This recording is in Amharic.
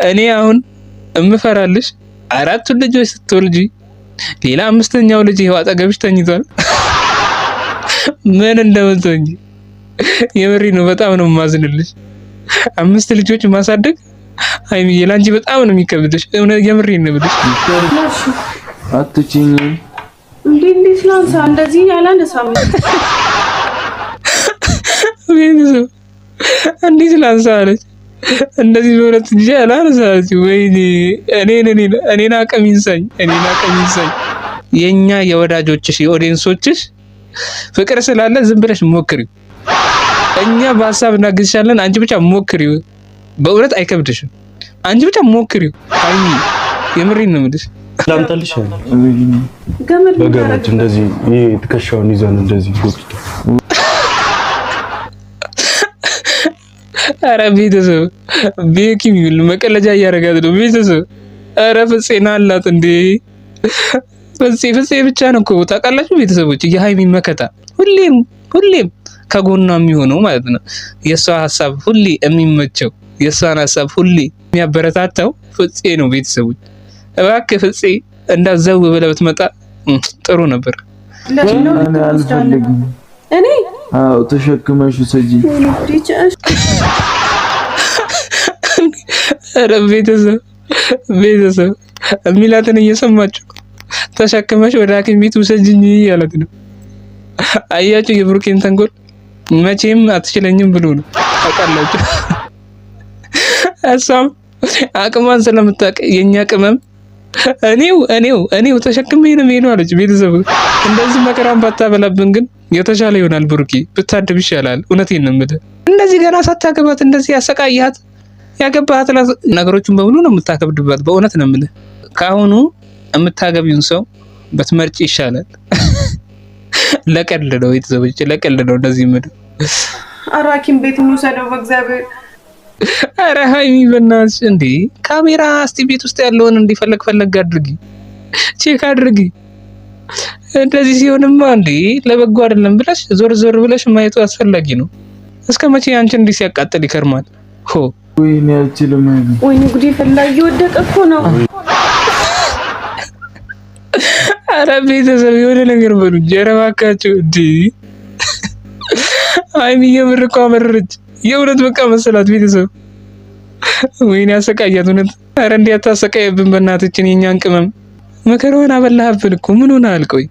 እኔ አሁን እምፈራልሽ 4 ልጆች ስትወልጂ ሌላ 5ኛው ልጅ ይሄው አጠገብሽ ተኝቷል። ምን እንደምትሆኚ የምሬ ነው። በጣም ነው የማዝንልሽ። 5 ልጆች ማሳደግ ሀይሚዬ ላንቺ በጣም ነው የሚከብድሽ። የምሬ ነው ብለሽ አትችኝ እንዴ ስላንሳ እንደዚህ ያላነሳም ቤተሰብ እንዴት ላንሳ አለች። እንደዚህ በሁለት እጄ አላነሳች። ወይኔ እኔን አቅም ይንሳኝ። የኛ የወዳጆችሽ የኦዲየንሶችሽ ፍቅር ስላለ ዝም ብለሽ ሞክሪው። እኛ በሀሳብ እናግዝሻለን። አንቺ ብቻ ሞክሪው። በእውነት አይከብድሽም። አንቺ ብቻ ሞክሪው። አይ የምሬን ነው የምልሽ። ላምጣልሽ በገመድ እንደዚህ ይሄ ትከሻውን ይዘን እንደዚህ ወቅቱ። ኧረ ቤተሰብ ቤኪ ሚል መቀለጃ እያደረጋት ነው ቤተሰብ። ኧረ ፍፄና አላት እንዴ ፍፄ ብቻ ነው እኮ ታውቃላችሁ ቤተሰቦች። የሀይሚ መከታ ሁሌም ከጎኗ የሚሆነው ማለት ነው። የሷ ሀሳብ ሁሌ የሚመቸው የሷን ሀሳብ ሁሌ የሚያበረታታው ፍፄ ነው ቤተሰቦች። እባክህ ፍፄ እንዳዘው ብለህ ብትመጣ ጥሩ ነበር። እኔ አልፈልግም። እኔ አዎ ተሸክመሽ ሰጂ። ኧረ ቤተሰብ የሚላትን እየሰማችሁ ተሸክመሽ ወደ ሐኪም ቤት ውሰጂኝ ያለት ነው። አያችሁ የብሩኬን ተንኮል። መቼም አትችለኝም ብሎ ነው ታውቃላችሁ። እሷም አቅሟን ስለምታውቅ የኛ ቅመም እኔው ተሸክሜ ነው የምሄደው አለች። ቤተሰብ እንደዚህ መከራን ባታበላብን ግን የተሻለ ይሆናል። ብሩኬ ብታድብ ይሻላል። እውነቴን ነው የምልህ። እንደዚህ ገና ሳታገባት እንደዚህ ያሰቃያት ያገባት ነገሮችን በሙሉ ነው የምታከብድባት። በእውነት ነው የምልህ። ካሁኑ የምታገቢውን ሰው በትመርጪ ይሻላል። ለቀልድ ነው ቤተሰቦች፣ ለቀልድ ነው እንደዚህ የምልህ። ኧረ ሐኪም ቤት እንውሰደው በእግዚአብሔር። ኧረ ሀይሚ በእናትሽ እንዴ ካሜራ እስቲ ቤት ውስጥ ያለውን እንዲፈለግ አድርጊ፣ ቼክ አድርጊ። እንደዚህ ሲሆንማ እንዴ ለበጎ አይደለም ብለሽ ዞር ብለሽ ማየቱ አስፈላጊ ነው። እስከ መቼ አንቺ እንዲህ ሲያቃጥል ይከርማል? ወይኔ አልችልም። ወይኔ ጉዴ ፈላ። እየወደቀ እኮ ነው። ኧረ ቤተሰብ የሆነ ነገር በሉ ኧረ እባካችሁ እንዴ ሀይሚ የምር እኮ አመረረች። የእውነት በቃ መሰላት ቤተሰብ። ወይኔ አሰቃያት እውነት። ኧረ እንዲህ አታሰቃየብን በእናትችን የኛን ቅመም። መከራውን አበላህብን እኮ ምን ሆነ አልቆይ